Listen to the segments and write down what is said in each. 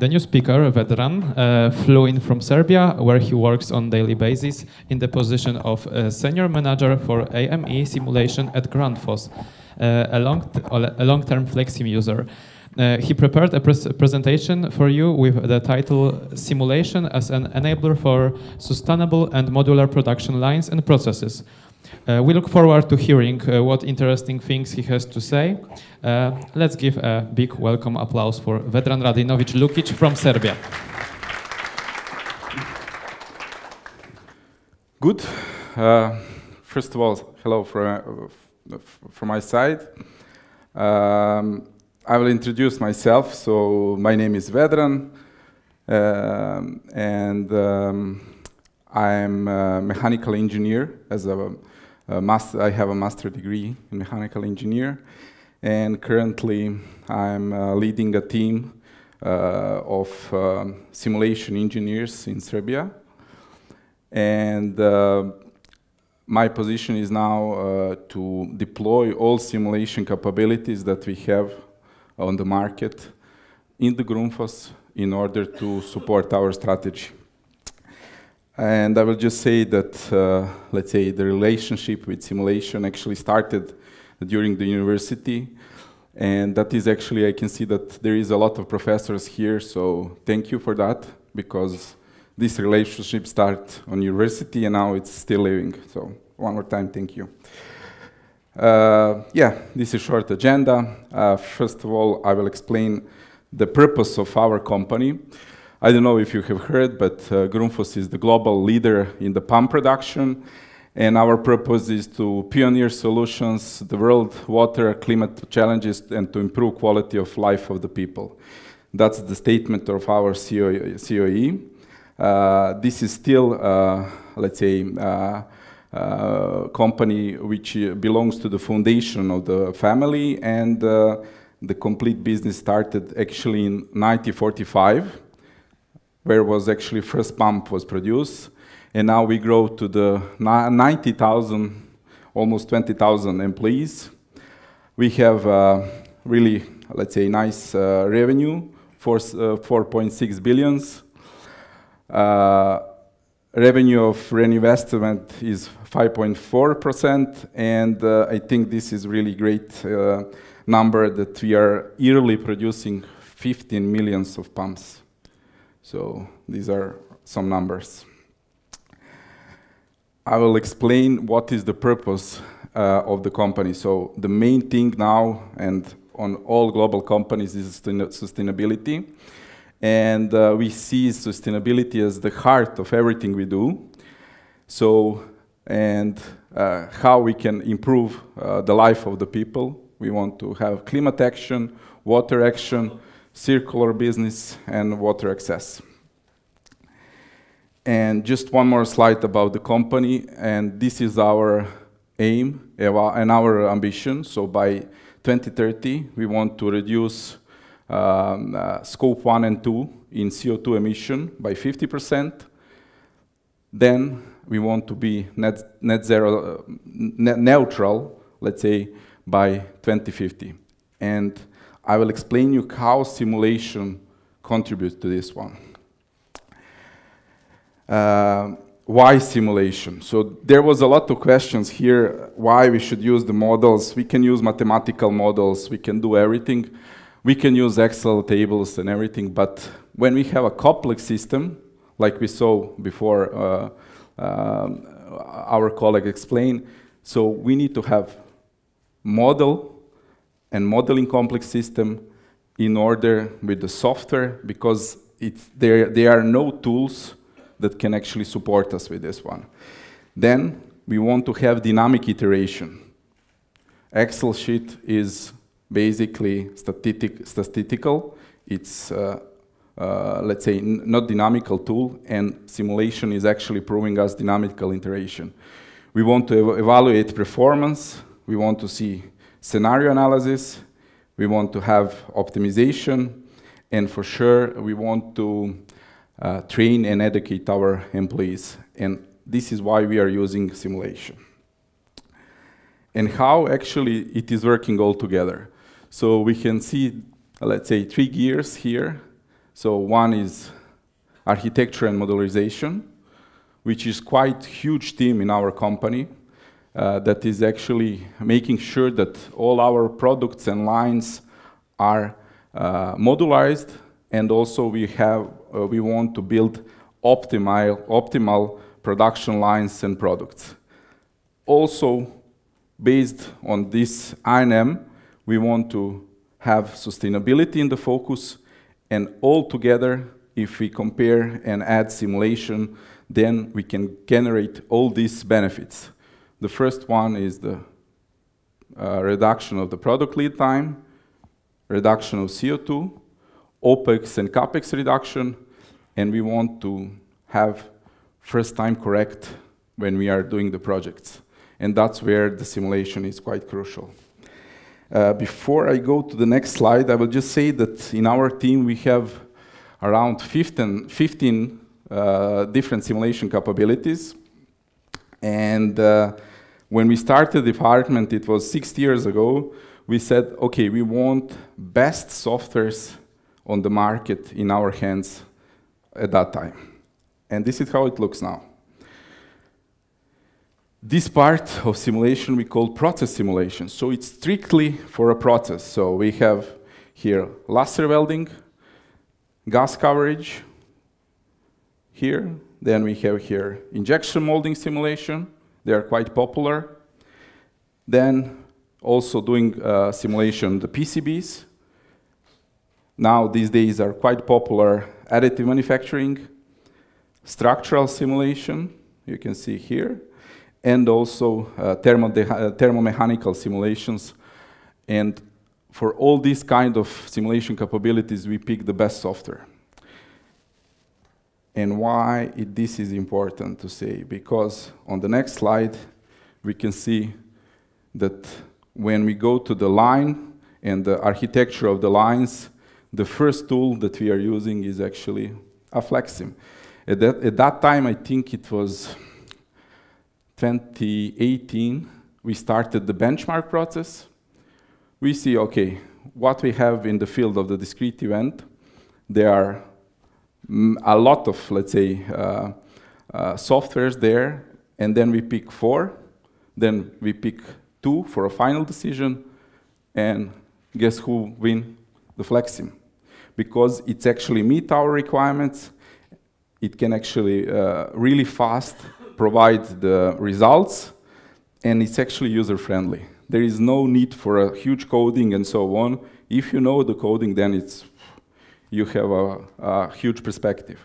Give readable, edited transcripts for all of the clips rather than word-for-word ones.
The new speaker, Vedran, flew in from Serbia, where he works on daily basis in the position of senior manager for AME simulation at Grundfos, a long-term FlexSim user. He prepared a presentation for you with the title Simulation as an Enabler for Sustainable and Modular Production Lines and Processes. We look forward to hearing what interesting things he has to say. Let's give a big welcome applause for Vedran Radinović-Lukić from Serbia. Good. First of all, hello from my side. I will introduce myself. So my name is Vedran, and I'm a mechanical engineer. I have a master degree in mechanical engineer, and currently I'm leading a team of simulation engineers in Serbia. And my position is now to deploy all simulation capabilities that we have on the market in the Grundfos in order to support our strategy. And I will just say that, let's say, the relationship with simulation actually started during the university. And that is actually, I can see that there is a lot of professors here, so thank you for that, because this relationship started on university and now it's still living. So one more time, thank you. Yeah, this is a short agenda. First of all, I will explain the purpose of our company. I don't know if you have heard, but Grundfos is the global leader in the pump production, and our purpose is to pioneer solutions, the world water, climate challenges, and to improve quality of life of the people. That's the statement of our COE. This is still, let's say, company which belongs to the foundation of the family, and the complete business started actually in 1945, where was actually first pump was produced, and now we grow to the 90,000, almost 20,000 employees. We have really, let's say, nice revenue, 4.6 billions. Revenue of reinvestment is 5.4%, and I think this is really great number that we are yearly producing 15 millions of pumps. So these are some numbers. I will explain what is the purpose of the company. So the main thing now and on all global companies is sustainability. And we see sustainability as the heart of everything we do. So, and how we can improve the life of the people. We want to have climate action, water action, circular business, and water access. And just one more slide about the company, and this is our aim and our ambition. So by 2030, we want to reduce scope 1 and 2 in CO2 emission by 50%. Then we want to be net neutral, let's say, by 2050. And I will explain you how simulation contributes to this one. Why simulation? So there was a lot of questions here, why we should use the models. We can use mathematical models, we can do everything. We can use Excel tables and everything, but when we have a complex system, like we saw before our colleague explained, so we need to have model and modeling complex system in order with the software, because there are no tools that can actually support us with this one. Then we want to have dynamic iteration. Excel sheet is basically statistical. It's, let's say, not dynamical tool, and simulation is actually proving us dynamical iteration. We want to evaluate performance. We want to see scenario analysis. We want to have optimization. And for sure, we want to train and educate our employees. And this is why we are using simulation. And how actually it is working all together. So we can see, let's say, 3 gears here. So one is architecture and modularization, which is quite huge team in our company that is actually making sure that all our products and lines are modularized, and also we want to build optimal production lines and products. Also, based on this I&M, we want to have sustainability in the focus, and all together, if we compare and add simulation, then we can generate all these benefits. The first one is the reduction of the product lead time, reduction of CO2, OPEX and CAPEX reduction, and we want to have first time correct when we are doing the projects. And that's where the simulation is quite crucial. Before I go to the next slide, I will just say that in our team we have around 15 different simulation capabilities. And when we started the department, it was 6 years ago, we said, okay, we want best softwares on the market in our hands at that time. And this is how it looks now. This part of simulation we call process simulation. So it's strictly for a process. So we have here laser welding, gas coverage here. Then we have here injection molding simulation. They are quite popular. Then also doing simulation, the PCBs. Now these days are quite popular additive manufacturing, structural simulation, you can see here, and also thermomechanical simulations. And for all these kind of simulation capabilities, we pick the best software. And why this is important to say? Because on the next slide, we can see that when we go to the line and the architecture of the lines, the first tool that we are using is actually a FlexSim. At that time, I think it was 2018, we started the benchmark process. We see, okay, what we have in the field of the discrete event, there are a lot of, let's say, softwares there, and then we pick 4, then we pick 2 for a final decision, and guess who win? The FlexSim. Because it's actually meet our requirements, it can actually really fast provide the results, and it's actually user-friendly. There is no need for a huge coding and so on. If you know the coding, then you have a huge perspective.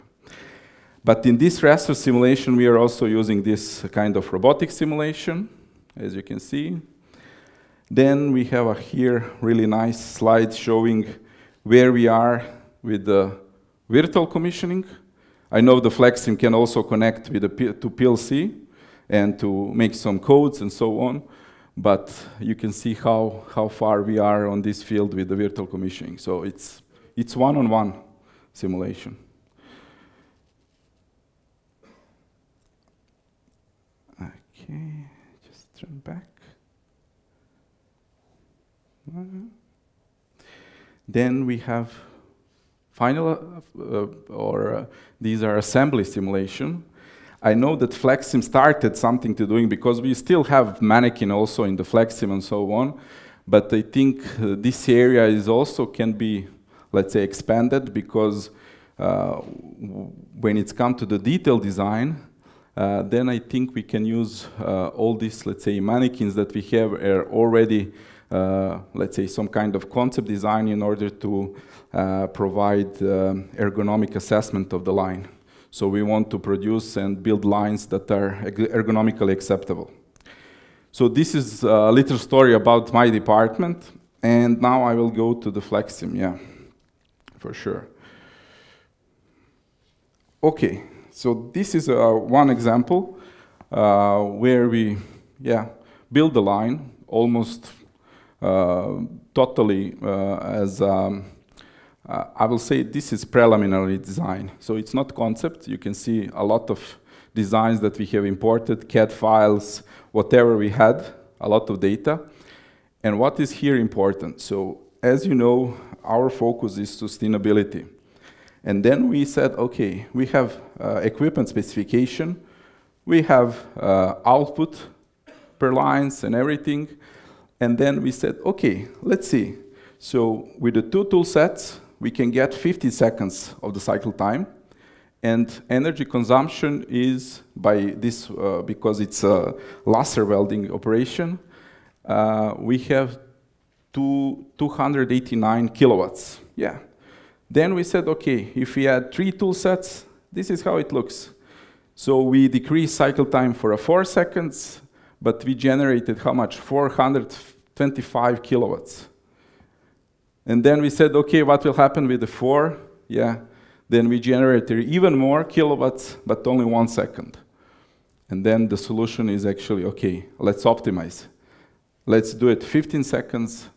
But in this raster simulation, we are also using this kind of robotic simulation, as you can see. Then we have here really nice slide showing where we are with the virtual commissioning. I know the FlexSim can also connect with to PLC and to make some codes and so on, but you can see how far we are on this field with the virtual commissioning. So it's one-on-one simulation. Okay, just turn back. Then we have final, these are assembly simulation. I know that FlexSim started something to doing because we still have mannequin also in the FlexSim and so on, but I think this area is also can be, let's say, expanded because when it's come to the detail design, then I think we can use all these, let's say, mannequins that we have are already let's say, some kind of concept design in order to provide ergonomic assessment of the line. So we want to produce and build lines that are ergonomically acceptable. So this is a little story about my department, and now I will go to the FlexSim, yeah, for sure. Okay, so this is one example where we, build the line almost totally as, I will say this is preliminary design. So it's not concept. You can see a lot of designs that we have imported, CAD files, whatever we had, a lot of data. And what is here important? So as you know, our focus is sustainability. And then we said, okay, we have equipment specification, we have output per lines and everything. And then we said, okay, let's see. So with the two tool sets, we can get 50 seconds of the cycle time. And energy consumption is by this, because it's a laser welding operation, we have 289 kilowatts. Yeah. Then we said, okay, if we add 3 tool sets, this is how it looks. So we decrease cycle time for 4 seconds, but we generated how much? 425 kilowatts. And then we said, okay, what will happen with the 4? Yeah. Then we generated even more kilowatts, but only 1 second. And then the solution is actually, okay, let's optimize. Let's do it 15 seconds,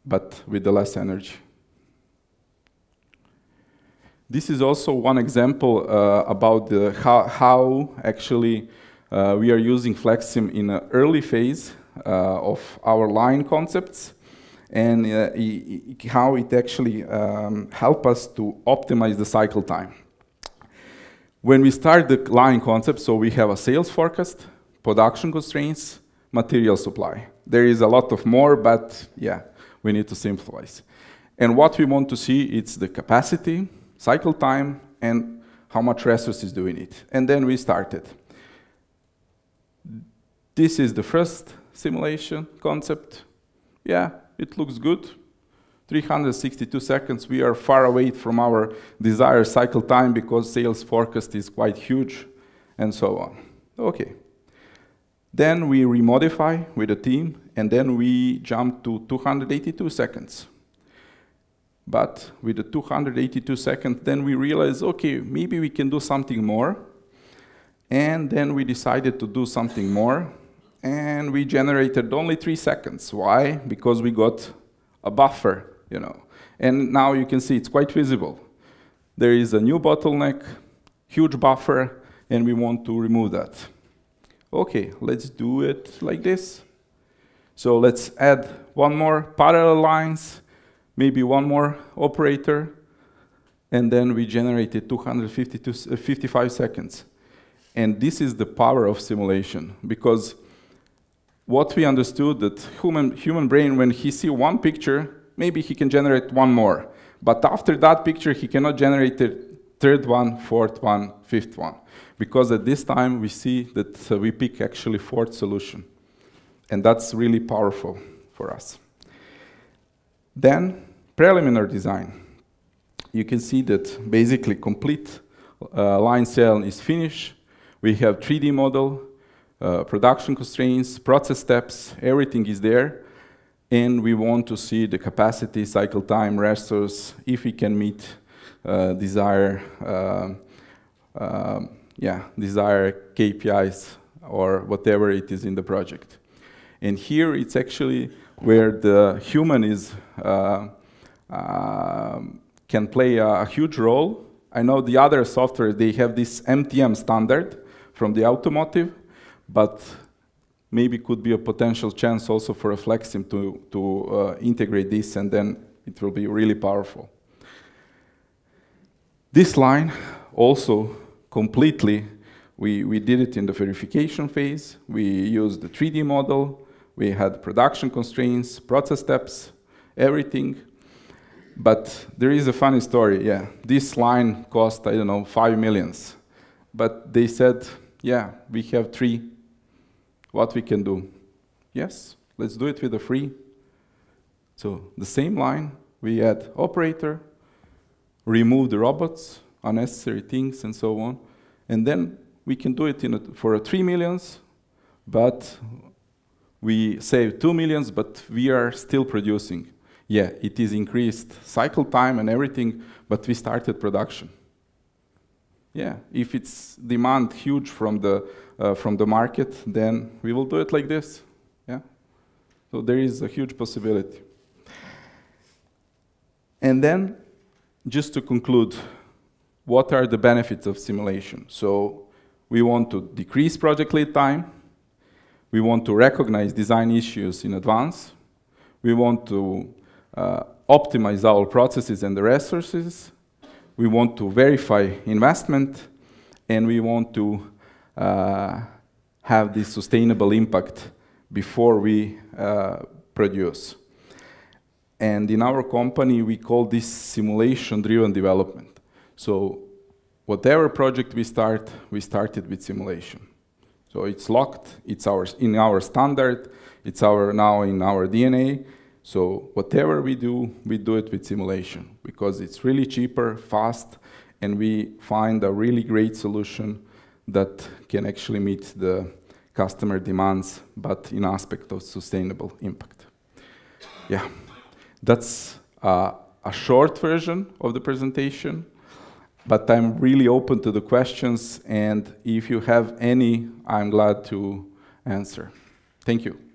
but with the less energy. This is also one example about how actually we are using FlexSim in an early phase of our line concepts, and how it actually helps us to optimize the cycle time. When we start the line concept, so we have a sales forecast, production constraints, material supply. There is a lot of more, but yeah, we need to simplify. And what we want to see is the capacity, cycle time, and how much resources do we need. And then we started. This is the first simulation concept. Yeah, it looks good. 362 seconds. We are far away from our desired cycle time because sales forecast is quite huge, and so on. Okay. Then we remodify with the team, and then we jump to 282 seconds. But with the 282 seconds, then we realized, okay, maybe we can do something more. And then we decided to do something more. And we generated only 3 seconds. Why? Because we got a buffer, you know. And now you can see it's quite visible. There is a new bottleneck, huge buffer, and we want to remove that. Okay, let's do it like this. So let's add one more parallel lines, maybe one more operator, and then we generated 55 seconds. And this is the power of simulation, because what we understood that human brain, when he see one picture, maybe he can generate one more. But after that picture, he cannot generate the third one, fourth one, fifth one. Because at this time, we see that we pick actually fourth solution. And that's really powerful for us. Then, preliminary design. You can see that basically complete line cell is finished. We have 3D model, production constraints, process steps, everything is there. And we want to see the capacity, cycle time, resource, if we can meet desired KPIs or whatever it is in the project. And here it's actually where the human is can play a huge role. I know the other software, they have this MTM standard from the automotive, but maybe could be a potential chance also for a FlexSim to integrate this, and then it will be really powerful. This line also completely, we did it in the verification phase. We used the 3D model. We had production constraints, process steps, everything. But there is a funny story, yeah. This line cost, I don't know, 5 million. But they said, yeah, we have 3. What we can do? Yes, let's do it with a free. So the same line, we add operator, remove the robots, unnecessary things, and so on. And then we can do it for 3 million, but we save 2 million, but we are still producing. Yeah, it is increased cycle time and everything, but we started production. Yeah, if it's demand huge from the market, then we will do it like this. Yeah, so there is a huge possibility. And then, just to conclude, what are the benefits of simulation? So we want to decrease project lead time. We want to recognize design issues in advance. We want to optimize our processes and the resources. we want to verify investment, and we want to have this sustainable impact before we produce. And in our company, we call this simulation-driven development. So whatever project we started with simulation. So it's locked, it's in our standard, it's now in our DNA. So whatever we do it with simulation, because it's really cheaper, fast, and we find a really great solution that can actually meet the customer demands, but in aspect of sustainable impact. Yeah, that's a short version of the presentation, but I'm really open to the questions, and if you have any, I'm glad to answer. Thank you.